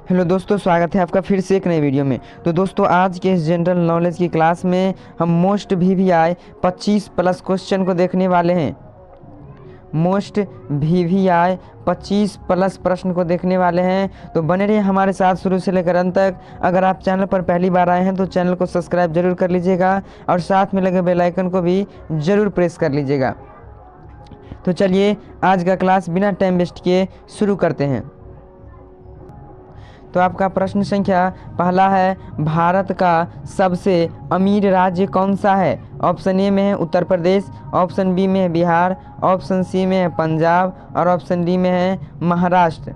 Hello दोस्तों, स्वागत है आपका फिर से एक नए वीडियो में। तो दोस्तों, आज के इस जनरल नॉलेज की क्लास में हम मोस्ट VVI 25 प्लस क्वेश्चन को देखने वाले हैं। मोस्ट VVI 25 प्लस प्रश्न को देखने वाले हैं। तो बने रहिए हमारे साथ शुरू से लेकर अंत तक। अगर आप चैनल पर पहली बार आए हैं तो चैनल को सब्सक्राइब जरूर कर लीजिएगा और साथ में लगे बेल आइकन को भी ज़रूर प्रेस कर लीजिएगा। तो चलिए आज का क्लास बिना टाइम वेस्ट किए शुरू करते हैं। तो आपका प्रश्न संख्या पहला है, भारत का सबसे अमीर राज्य कौन सा है? ऑप्शन ए में है उत्तर प्रदेश, ऑप्शन बी में है बिहार, ऑप्शन सी में है पंजाब और ऑप्शन डी में है महाराष्ट्र।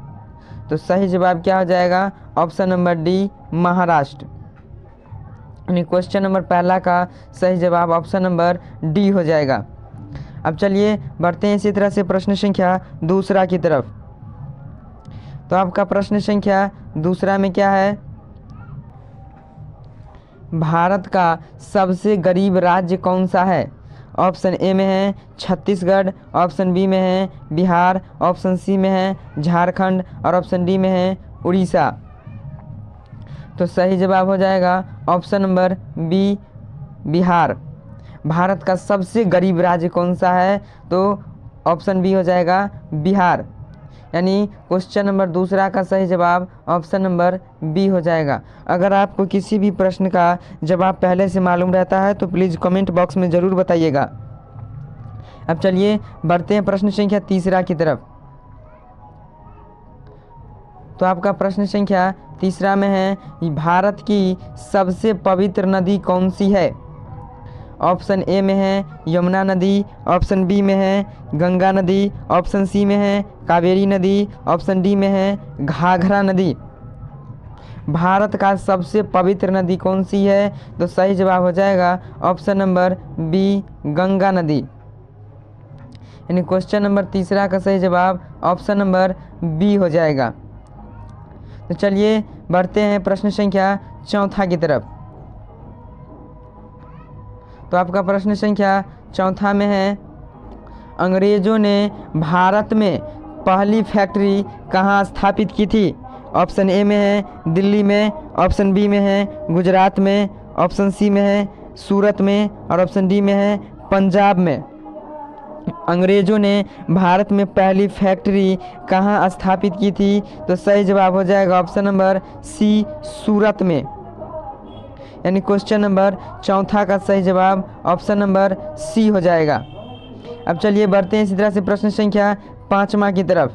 तो सही जवाब क्या हो जाएगा? Option number D, Maharashtra. यानी क्वेश्चन नंबर पहला का सही जवाब ऑप्शन नंबर डी हो जाएगा। अब चलिए बढ़ते हैं इसी तरह से प्रश्न संख्या दूसरा की तरफ। तो आपका प्रश्न संख्या दूसरा में क्या है? भारत का सबसे गरीब राज्य कौन सा है? ऑप्शन ए में है छत्तीसगढ़, ऑप्शन बी में है बिहार, ऑप्शन सी में है झारखंड और ऑप्शन डी में है उड़ीसा। तो सही जवाब हो जाएगा ऑप्शन नंबर बी, बिहार। भारत का सबसे गरीब राज्य कौन सा है? तो ऑप्शन बी हो जाएगा बिहार। यानी क्वेश्चन नंबर दूसरा का सही जवाब ऑप्शन नंबर बी हो जाएगा। अगर आपको किसी भी प्रश्न का जवाब पहले से मालूम रहता है तो प्लीज़ कमेंट बॉक्स में ज़रूर बताइएगा। अब चलिए बढ़ते हैं प्रश्न संख्या तीसरा की तरफ। तो आपका प्रश्न संख्या तीसरा में है, भारत की सबसे पवित्र नदी कौन सी है? ऑप्शन ए में है यमुना नदी, ऑप्शन बी में है गंगा नदी, ऑप्शन सी में है कावेरी नदी, ऑप्शन डी में है घाघरा नदी। भारत का सबसे पवित्र नदी कौन सी है? तो सही जवाब हो जाएगा ऑप्शन नंबर बी, गंगा नदी। यानी क्वेश्चन नंबर तीसरा का सही जवाब ऑप्शन नंबर बी हो जाएगा। तो चलिए बढ़ते हैं प्रश्न संख्या चौथा की तरफ। तो आपका प्रश्न संख्या चौथा में है, अंग्रेज़ों ने भारत में पहली फैक्ट्री कहाँ स्थापित की थी? ऑप्शन ए में है दिल्ली में, ऑप्शन बी में है गुजरात में, ऑप्शन सी में है सूरत में और ऑप्शन डी में है पंजाब में। अंग्रेज़ों ने भारत में पहली फैक्ट्री कहाँ स्थापित की थी? तो सही जवाब हो जाएगा ऑप्शन नंबर सी, सूरत में। यानी क्वेश्चन नंबर चौथा का सही जवाब ऑप्शन नंबर सी हो जाएगा। अब चलिए बढ़ते हैं इसी तरह से प्रश्न संख्या पाँचवा की तरफ।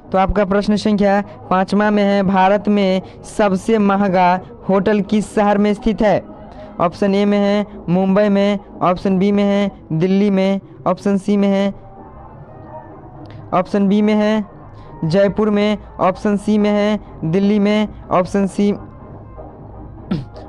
तो आपका प्रश्न संख्या पाँचवा में है, भारत में सबसे महंगा होटल किस शहर में स्थित है? ऑप्शन ए में है मुंबई में, ऑप्शन बी में है दिल्ली में, ऑप्शन सी में है, ऑप्शन बी में है जयपुर में, ऑप्शन सी में है दिल्ली में,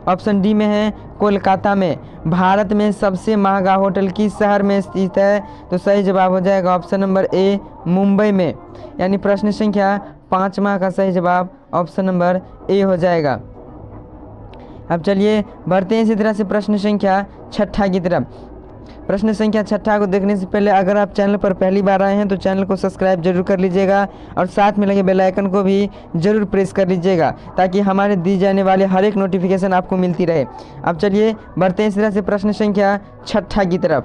ऑप्शन डी में है कोलकाता में। भारत में सबसे महंगा होटल किस शहर में स्थित है? तो सही जवाब हो जाएगा ऑप्शन नंबर ए, मुंबई में। यानी प्रश्न संख्या पाँचवा का सही जवाब ऑप्शन नंबर ए हो जाएगा। अब चलिए बढ़ते हैं इसी तरह से प्रश्न संख्या छठा की तरफ। प्रश्न संख्या छठा को देखने से पहले अगर आप चैनल पर पहली बार आए हैं तो चैनल को सब्सक्राइब जरूर कर लीजिएगा और साथ में लगे बेल आइकन को भी जरूर प्रेस कर लीजिएगा ताकि हमारे दी जाने वाले हर एक नोटिफिकेशन आपको मिलती रहे। अब चलिए बढ़ते हैं इस तरह से प्रश्न संख्या छठा की तरफ।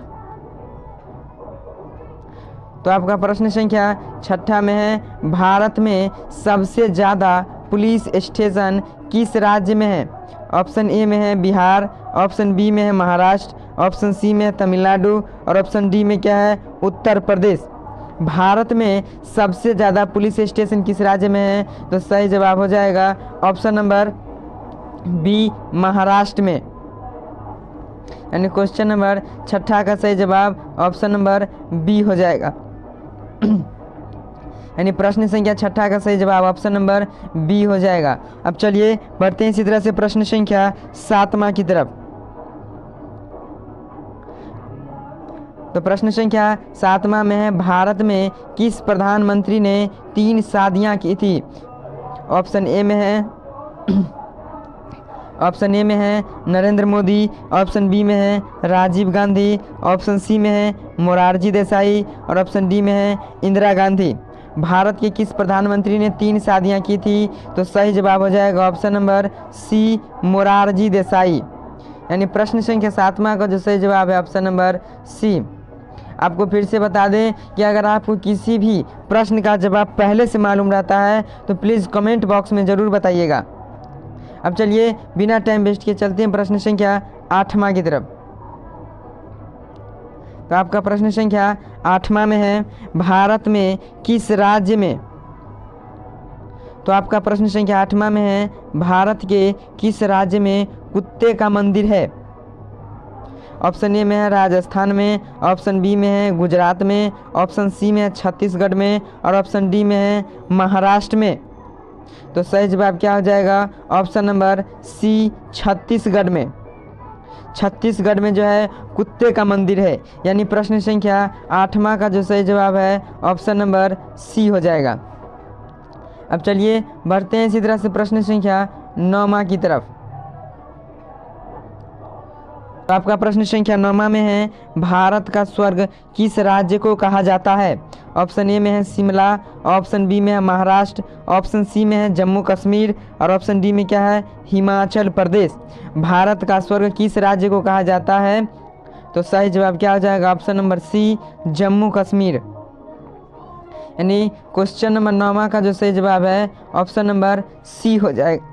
तो आपका प्रश्न संख्या छठा में है, भारत में सबसे ज़्यादा पुलिस स्टेशन किस राज्य में है? ऑप्शन ए में है बिहार, ऑप्शन बी में है महाराष्ट्र, ऑप्शन सी में है तमिलनाडु और ऑप्शन डी में क्या है? उत्तर प्रदेश। भारत में सबसे ज़्यादा पुलिस स्टेशन किस राज्य में है? तो सही जवाब हो जाएगा ऑप्शन नंबर बी, महाराष्ट्र में। यानी क्वेश्चन नंबर छठा का सही जवाब ऑप्शन नंबर बी हो जाएगा। यानी प्रश्न संख्या छठा का सही जवाब ऑप्शन नंबर बी हो जाएगा। अब चलिए बढ़ते हैं इसी तरह से प्रश्न संख्या सातवां की तरफ। तो प्रश्न संख्या सातवां में है, भारत में किस प्रधानमंत्री ने 3 शादियां की थी? ऑप्शन ए में है ऑप्शन ए में है नरेंद्र मोदी, ऑप्शन बी में है राजीव गांधी, ऑप्शन सी में है मोरारजी देसाई और ऑप्शन डी में है इंदिरा गांधी। भारत के किस प्रधानमंत्री ने 3 शादियां की थी? तो सही जवाब हो जाएगा option number C, Morarji Desai. यानी प्रश्न संख्या 7वां का जो सही जवाब है ऑप्शन नंबर सी। आपको फिर से बता दें कि अगर आपको किसी भी प्रश्न का जवाब पहले से मालूम रहता है तो प्लीज़ कमेंट बॉक्स में ज़रूर बताइएगा। अब चलिए बिना टाइम वेस्ट किए चलते हैं प्रश्न संख्या 8वां की तरफ। तो आपका प्रश्न संख्या 8वां में है, भारत में किस राज्य में, तो आपका प्रश्न संख्या 8वां में है, भारत के किस राज्य में कुत्ते का मंदिर है? ऑप्शन ए में है राजस्थान में, ऑप्शन बी में है गुजरात में, ऑप्शन सी में है छत्तीसगढ़ में और ऑप्शन डी में है महाराष्ट्र में। तो सही जवाब क्या हो जाएगा? ऑप्शन नंबर सी, छत्तीसगढ़ में। छत्तीसगढ़ में जो है कुत्ते का मंदिर है। यानी प्रश्न संख्या 8वां का जो सही जवाब है ऑप्शन नंबर सी हो जाएगा। अब चलिए बढ़ते हैं इसी तरह से प्रश्न संख्या 9वां की तरफ। तो आपका प्रश्न संख्या 9वां में है, भारत का स्वर्ग किस राज्य को कहा जाता है? ऑप्शन ए में है शिमला, ऑप्शन बी में है महाराष्ट्र, ऑप्शन सी में है जम्मू कश्मीर और ऑप्शन डी में क्या है? हिमाचल प्रदेश। भारत का स्वर्ग किस राज्य को कहा जाता है? तो सही जवाब क्या हो जाएगा? Option number C, Jammu Kashmir. यानी क्वेश्चन नंबर 9वां का जो सही जवाब है ऑप्शन नंबर सी हो जाएगा।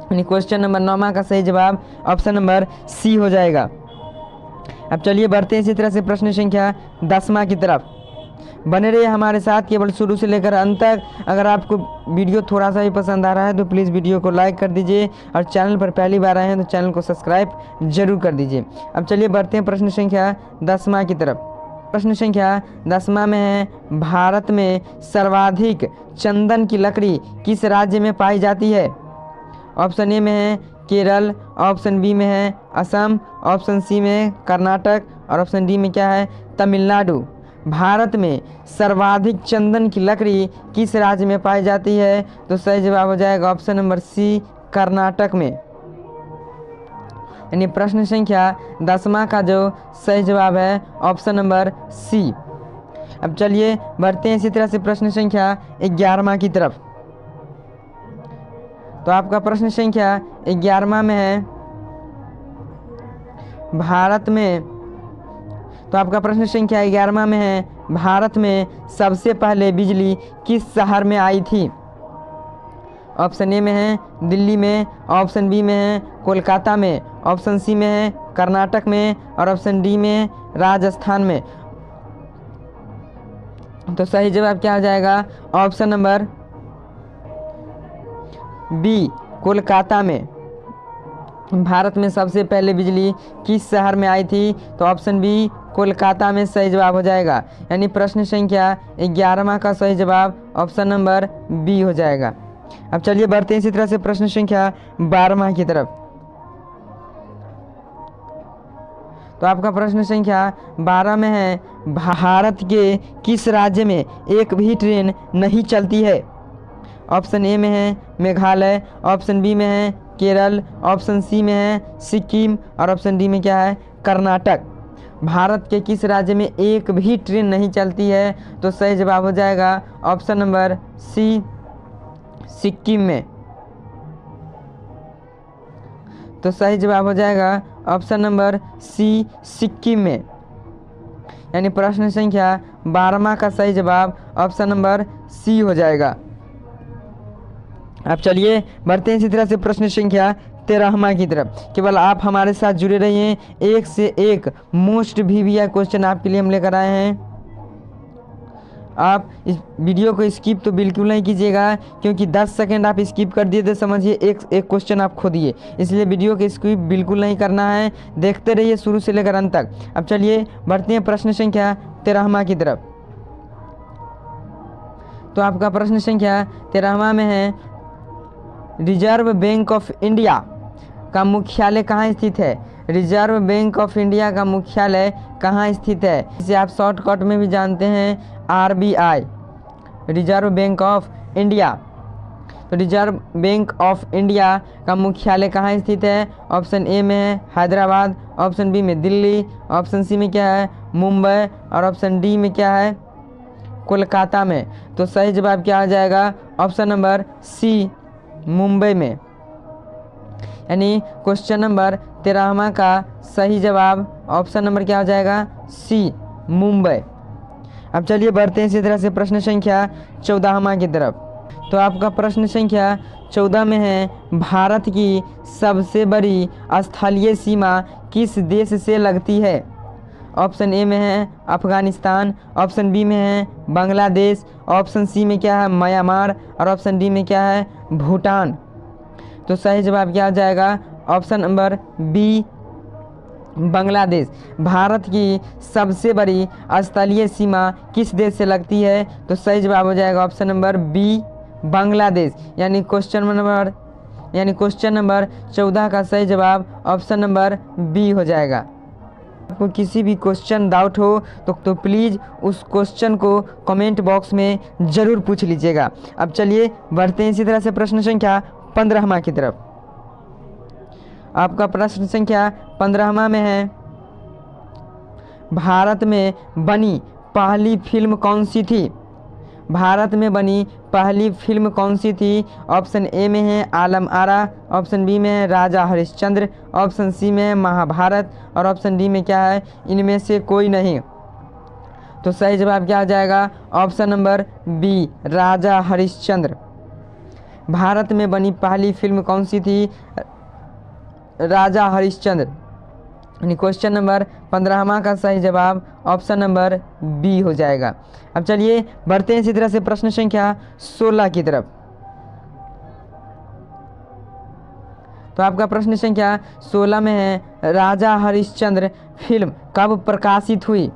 यानी क्वेश्चन नंबर 9वां का सही जवाब ऑप्शन नंबर सी हो जाएगा। अब चलिए बढ़ते हैं इसी तरह से प्रश्न संख्या 10वां की तरफ। बने रहिए हमारे साथ केवल शुरू से लेकर अंत तक। अगर आपको वीडियो थोड़ा सा भी पसंद आ रहा है तो प्लीज़ वीडियो को लाइक कर दीजिए और चैनल पर पहली बार आए हैं तो चैनल को सब्सक्राइब जरूर कर दीजिए। अब चलिए बढ़ते हैं प्रश्न संख्या 10वां की तरफ। प्रश्न संख्या 10वां में है, भारत में सर्वाधिक चंदन की लकड़ी किस राज्य में पाई जाती है? ऑप्शन ए में है केरल, ऑप्शन बी में है असम, ऑप्शन सी में है कर्नाटक और ऑप्शन डी में क्या है? तमिलनाडु। भारत में सर्वाधिक चंदन की लकड़ी किस राज्य में पाई जाती है? तो सही जवाब हो जाएगा ऑप्शन नंबर सी, कर्नाटक में। यानी प्रश्न संख्या 10वां का जो सही जवाब है ऑप्शन नंबर सी। अब चलिए बढ़ते हैं इसी तरह से प्रश्न संख्या 11वां की तरफ। तो आपका प्रश्न संख्या 11वां में है, भारत में, तो आपका प्रश्न संख्या 11वां में है, भारत में सबसे पहले बिजली किस शहर में आई थी? ऑप्शन ए में है दिल्ली में, ऑप्शन बी में है कोलकाता में, ऑप्शन सी में है कर्नाटक में और ऑप्शन डी में राजस्थान में। तो सही जवाब क्या हो जाएगा? ऑप्शन नंबर बी, कोलकाता में। भारत में सबसे पहले बिजली किस शहर में आई थी? तो ऑप्शन बी, कोलकाता में सही जवाब हो जाएगा। यानी प्रश्न संख्या 11वां का सही जवाब ऑप्शन नंबर बी हो जाएगा। अब चलिए बढ़ते हैं इसी तरह से प्रश्न संख्या 12वां की तरफ। तो आपका प्रश्न संख्या 12 में है, भारत के किस राज्य में एक भी ट्रेन नहीं चलती है? ऑप्शन ए में है मेघालय, ऑप्शन बी में है केरल, ऑप्शन सी में है सिक्किम और ऑप्शन डी में क्या है? कर्नाटक। भारत के किस राज्य में एक भी ट्रेन नहीं चलती है? तो सही जवाब हो जाएगा ऑप्शन नंबर सी, सिक्किम में। तो सही जवाब हो जाएगा ऑप्शन नंबर सी, सिक्किम में। यानी प्रश्न संख्या 12वां का सही जवाब ऑप्शन नंबर सी हो जाएगा। अब चलिए बढ़ते हैं इसी तरह से प्रश्न संख्या 13वां की तरफ। केवल आप हमारे साथ जुड़े रहिए, एक से एक मोस्ट VVI क्वेश्चन आपके लिए हम लेकर आए हैं। आप इस वीडियो को स्किप तो बिल्कुल नहीं कीजिएगा, क्योंकि 10 सेकंड आप स्किप कर दिए तो समझिए एक क्वेश्चन आप खो दिए। इसलिए वीडियो को स्किप बिल्कुल नहीं करना है, देखते रहिए शुरू से लेकर अंत तक। अब चलिए बढ़ते हैं प्रश्न संख्या 13वां की तरफ। तो आपका प्रश्न संख्या 13वां में है, रिजर्व बैंक ऑफ इंडिया का मुख्यालय कहाँ स्थित है? रिजर्व बैंक ऑफ इंडिया का मुख्यालय कहाँ स्थित है? इसे आप शॉर्टकट में भी जानते हैं RBI, reserve bank of India. तो रिजर्व बैंक ऑफ इंडिया का मुख्यालय कहाँ स्थित है? ऑप्शन ए में है हैदराबाद, ऑप्शन बी में दिल्ली, ऑप्शन सी में क्या है? मुंबई और ऑप्शन डी में क्या है? कोलकाता में। तो सही जवाब क्या हो जाएगा? ऑप्शन नंबर सी, मुंबई में। यानी क्वेश्चन नंबर 13वां का सही जवाब ऑप्शन नंबर क्या हो जाएगा? सी, मुंबई। अब चलिए बढ़ते हैं इसी तरह से प्रश्न संख्या 14वां की तरफ। तो आपका प्रश्न संख्या 14 में है, भारत की सबसे बड़ी स्थलीय सीमा किस देश से लगती है? ऑप्शन ए में है अफगानिस्तान, ऑप्शन बी में है बांग्लादेश, ऑप्शन सी में क्या है म्यांमार, और ऑप्शन डी में क्या है भूटान। तो सही जवाब क्या हो जाएगा? Option number B, Bangladesh. भारत की सबसे बड़ी स्थलीय सीमा किस देश से लगती है? तो सही जवाब हो जाएगा ऑप्शन नंबर बी, बांग्लादेश। यानी क्वेश्चन नंबर 14 का सही जवाब ऑप्शन नंबर बी हो जाएगा। आपको किसी भी क्वेश्चन डाउट हो तो प्लीज़ उस क्वेश्चन को कमेंट बॉक्स में ज़रूर पूछ लीजिएगा। अब चलिए बढ़ते हैं इसी तरह से प्रश्न संख्या 15वां की तरफ। आपका प्रश्न संख्या 15वां में है, भारत में बनी पहली फिल्म कौन सी थी? भारत में बनी पहली फिल्म कौन सी थी? ऑप्शन ए में है आलम आरा, ऑप्शन बी में है राजा हरिश्चंद्र, ऑप्शन सी में है महाभारत, और ऑप्शन डी में क्या है इनमें से कोई नहीं। तो सही जवाब क्या हो जाएगा? ऑप्शन नंबर बी, राजा हरिश्चंद्र। भारत में बनी पहली फिल्म कौन सी थी? राजा हरिश्चंद्र। यानी क्वेश्चन नंबर 15वां का सही जवाब ऑप्शन नंबर बी हो जाएगा। अब चलिए बढ़ते हैं इसी तरह से प्रश्न संख्या 16 की तरफ। तो आपका प्रश्न संख्या 16 में है, राजा हरिश्चंद्र फिल्म कब प्रकाशित हुई?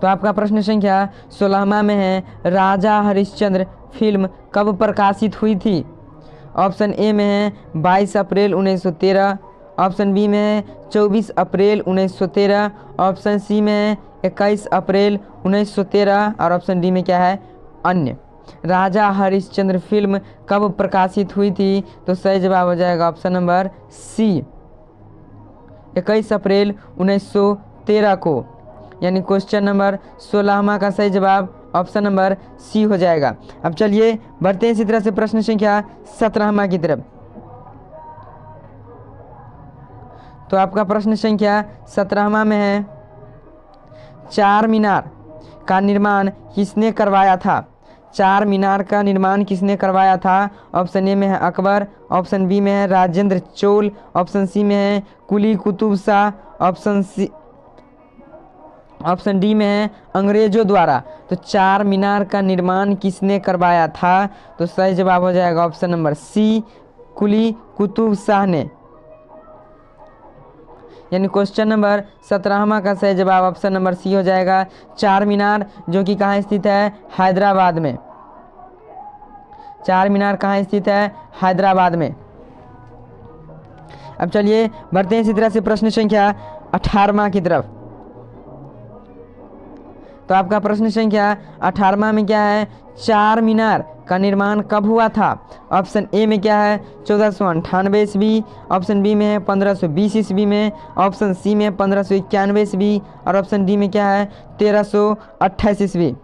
तो आपका प्रश्न संख्या 16वां में है, राजा हरिश्चंद्र फिल्म कब प्रकाशित हुई थी? ऑप्शन ए में है 22 अप्रैल 1913, ऑप्शन बी में है 24 अप्रैल 1913, ऑप्शन सी में है 21 अप्रैल 1913, और ऑप्शन डी में क्या है अन्य। राजा हरिश्चंद्र फिल्म कब प्रकाशित हुई थी? तो सही जवाब हो जाएगा ऑप्शन नंबर सी, 21 अप्रैल 1913 को। यानी क्वेश्चन नंबर 16वां का सही जवाब ऑप्शन नंबर सी हो जाएगा। अब चलिए बढ़ते हैं इसी तरह से प्रश्न संख्या 17वां की तरफ। तो आपका प्रश्न संख्या 17वां में है, चार मीनार का निर्माण किसने करवाया था? चार मीनार का निर्माण किसने करवाया था? ऑप्शन ए में है अकबर, ऑप्शन बी में है राजेंद्र चोल, ऑप्शन सी में है कुली कुतुब शाह, ऑप्शन डी में है अंग्रेजों द्वारा। तो चार मीनार का निर्माण किसने करवाया था? तो सही जवाब हो जाएगा ऑप्शन नंबर सी, कुली कुतुब शाह ने। यानी क्वेश्चन नंबर 17वां का सही जवाब ऑप्शन नंबर सी हो जाएगा, चार मीनार, जो कि कहाँ स्थित है? हैदराबाद में। चार मीनार कहाँ स्थित है? हैदराबाद में। अब चलिए बढ़ते हैं इसी तरह से प्रश्न संख्या 18वां की तरफ। तो आपका प्रश्न संख्या 18वां में क्या है, चार मीनार का निर्माण कब हुआ था? ऑप्शन ए में क्या है 1498 ईस्वी, ऑप्शन बी में है 1520 ईस्वी में, ऑप्शन सी में 1591 ईस्वी, और ऑप्शन डी में क्या है 1328 ईस्वी।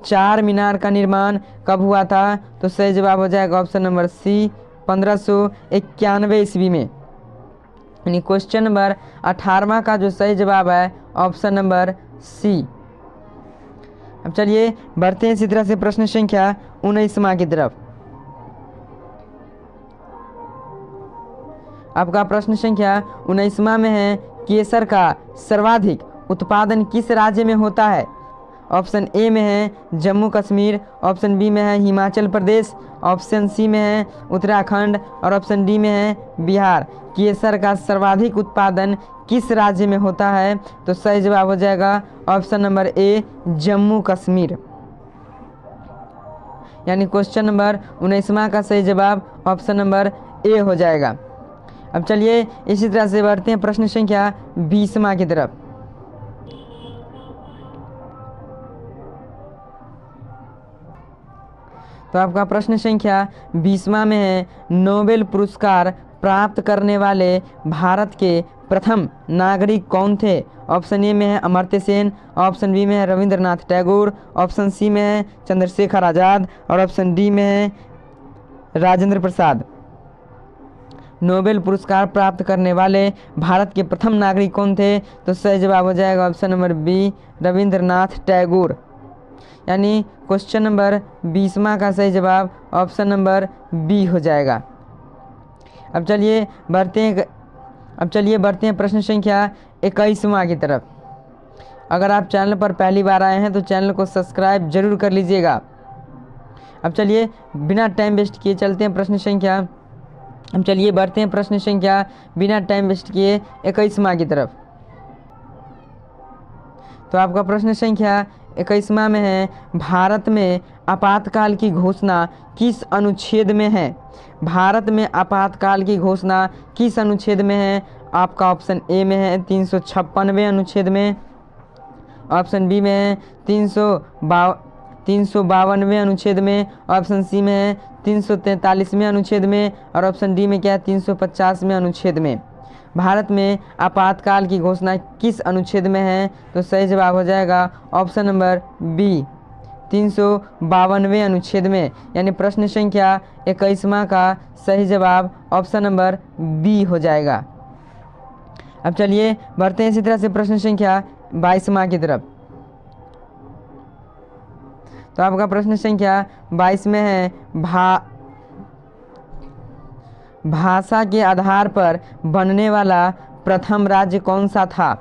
चार मीनार का निर्माण कब हुआ था? तो सही जवाब हो जाएगा ऑप्शन नंबर सी, 1591 ईस्वी में। यानी क्वेश्चन नंबर 18वां का जो सही जवाब है ऑप्शन नंबर सी। अब चलिए बढ़ते हैं इसी तरह से प्रश्न संख्या 19वां की तरफ। आपका प्रश्न संख्या 19वां में है, केसर का सर्वाधिक उत्पादन किस राज्य में होता है? ऑप्शन ए में है जम्मू कश्मीर, ऑप्शन बी में है हिमाचल प्रदेश, ऑप्शन सी में है उत्तराखंड, और ऑप्शन डी में है बिहार। केसर का सर्वाधिक उत्पादन किस राज्य में होता है? तो सही जवाब हो जाएगा option number A, Jammu Kashmir. यानी क्वेश्चन नंबर 19वां का सही जवाब ऑप्शन नंबर ए हो जाएगा। अब चलिए इसी तरह से बढ़ते हैं प्रश्न संख्या 20वां की तरफ। तो आपका प्रश्न संख्या 20वां में है, नोबेल पुरस्कार प्राप्त करने वाले भारत के प्रथम नागरिक कौन थे? ऑप्शन ए में है अमर्त्य सेन, ऑप्शन बी में है रविंद्रनाथ टैगोर, ऑप्शन सी में है चंद्रशेखर आज़ाद और ऑप्शन डी में है राजेंद्र प्रसाद। नोबेल पुरस्कार प्राप्त करने वाले भारत के प्रथम नागरिक कौन थे? तो सही जवाब हो जाएगा option number B, Rabindranath Tagore. यानी क्वेश्चन नंबर 20वां का सही जवाब ऑप्शन नंबर बी हो जाएगा। अब चलिए बढ़ते हैं प्रश्न संख्या 21वां की तरफ। अगर आप चैनल पर पहली बार आए हैं तो चैनल को सब्सक्राइब जरूर कर लीजिएगा। अब चलिए बिना टाइम वेस्ट किए चलते हैं प्रश्न संख्या हम चलिए बढ़ते हैं प्रश्न संख्या बिना टाइम वेस्ट किए 21वां की तरफ। तो आपका प्रश्न संख्या 21वां में है, भारत में आपातकाल की घोषणा किस अनुच्छेद में है? भारत में आपातकाल की घोषणा किस अनुच्छेद में है? आपका ऑप्शन ए में है 356वें अनुच्छेद में, ऑप्शन बी में है 352वें अनुच्छेद में, ऑप्शन सी में है 343वें अनुच्छेद में और ऑप्शन डी में क्या है 350वें अनुच्छेद में। भारत में आपातकाल की घोषणा किस अनुच्छेद में है? तो सही जवाब हो जाएगा ऑप्शन नंबर बी, 352वें अनुच्छेद में। यानी प्रश्न संख्या 21वां का सही जवाब ऑप्शन नंबर बी हो जाएगा। अब चलिए बढ़ते हैं इसी तरह से प्रश्न संख्या 22वां की तरफ। तो आपका प्रश्न संख्या 22 में है, भाषा के आधार पर बनने वाला प्रथम राज्य कौन सा था?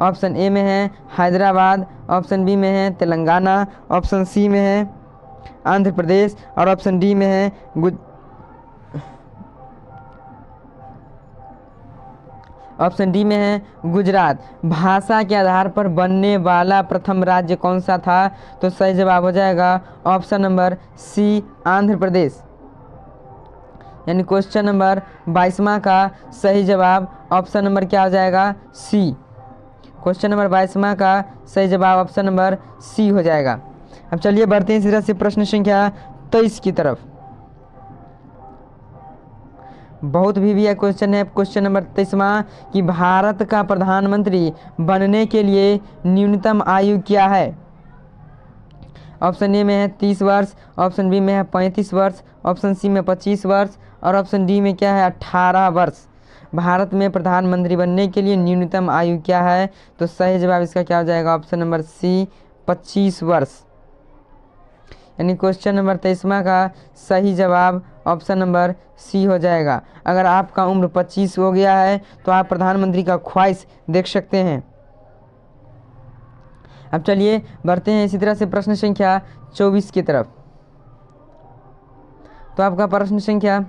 ऑप्शन ए में है हैदराबाद, ऑप्शन बी में है तेलंगाना, ऑप्शन सी में है आंध्र प्रदेश और ऑप्शन डी में है गुजरात। भाषा के आधार पर बनने वाला प्रथम राज्य कौन सा था? तो सही जवाब हो जाएगा ऑप्शन नंबर सी, आंध्र प्रदेश। यानी क्वेश्चन नंबर 22वां का सही जवाब ऑप्शन नंबर क्या हो जाएगा? सी। क्वेश्चन नंबर 22वां का सही जवाब ऑप्शन नंबर सी हो जाएगा। अब चलिए बढ़ते हैं इसी तरह से प्रश्न संख्या 23 की तरफ। बहुत भी यह क्वेश्चन है क्वेश्चन नंबर 23वां कि भारत का प्रधानमंत्री बनने के लिए न्यूनतम आयु क्या है? ऑप्शन ए में है 30 वर्ष, ऑप्शन बी में है 35 वर्ष, ऑप्शन सी में 25 वर्ष और ऑप्शन डी में क्या है 18 वर्ष। भारत में प्रधानमंत्री बनने के लिए न्यूनतम आयु क्या है? तो सही जवाब इसका क्या हो जाएगा? ऑप्शन नंबर सी, 25 वर्ष। यानी क्वेश्चन नंबर 23वां का सही जवाब ऑप्शन नंबर सी हो जाएगा। अगर आपका उम्र 25 हो गया है तो आप प्रधानमंत्री का ख्वाहिश देख सकते हैं। अब चलिए बढ़ते हैं इसी तरह से प्रश्न संख्या 24 की तरफ। तो आपका प्रश्न संख्या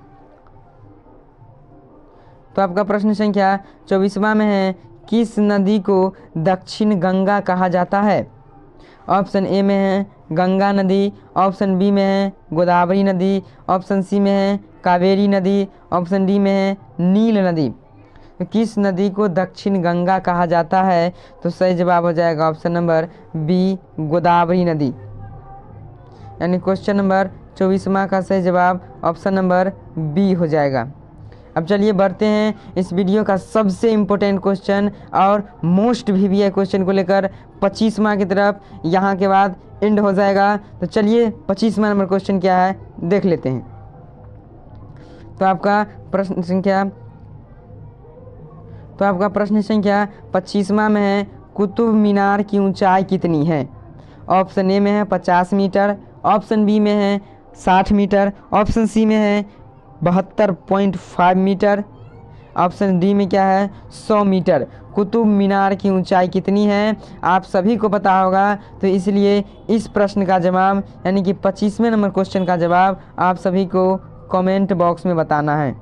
24वां में है, किस नदी को दक्षिण गंगा कहा जाता है? ऑप्शन ए में है गंगा नदी, ऑप्शन बी में है गोदावरी नदी, ऑप्शन सी में है कावेरी नदी, ऑप्शन डी में है नील नदी। तो किस नदी को दक्षिण गंगा कहा जाता है? तो सही जवाब हो जाएगा ऑप्शन नंबर बी, गोदावरी नदी। यानी क्वेश्चन नंबर 24वां का सही जवाब ऑप्शन नंबर बी हो जाएगा। अब चलिए बढ़ते हैं इस वीडियो का सबसे इम्पोर्टेंट क्वेश्चन और मोस्ट भी क्वेश्चन को लेकर 25वां की तरफ। यहाँ के बाद एंड हो जाएगा। तो चलिए 25वां नंबर क्वेश्चन क्या है देख लेते हैं। तो आपका प्रश्न संख्या 25वां में है, कुतुब मीनार की ऊंचाई कितनी है? ऑप्शन ए में है 50 मीटर, ऑप्शन बी में है 60 मीटर, ऑप्शन सी में है 72.5 मीटर, ऑप्शन डी में क्या है 100 मीटर। कुतुब मीनार की ऊंचाई कितनी है आप सभी को पता होगा, तो इसलिए इस प्रश्न का जवाब यानी कि 25वें नंबर क्वेश्चन का जवाब आप सभी को कमेंट बॉक्स में बताना है।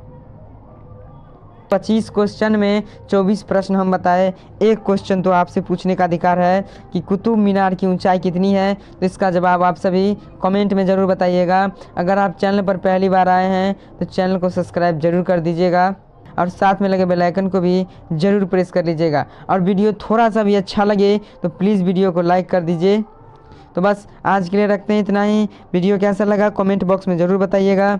25 क्वेश्चन में 24 प्रश्न हम बताए, एक क्वेश्चन तो आपसे पूछने का अधिकार है कि कुतुब मीनार की ऊंचाई कितनी है। तो इसका जवाब आप सभी कमेंट में ज़रूर बताइएगा। अगर आप चैनल पर पहली बार आए हैं तो चैनल को सब्सक्राइब जरूर कर दीजिएगा और साथ में लगे बेल आइकन को भी ज़रूर प्रेस कर लीजिएगा। और वीडियो थोड़ा सा भी अच्छा लगे तो प्लीज़ वीडियो को लाइक कर दीजिए। तो बस आज के लिए रखते हैं इतना ही। वीडियो कैसा लगा कमेंट बॉक्स में ज़रूर बताइएगा।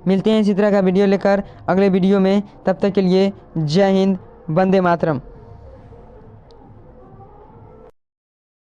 मिलते हैं इसी तरह का वीडियो लेकर अगले वीडियो में। तब तक के लिए जय हिंद, वंदे मातरम।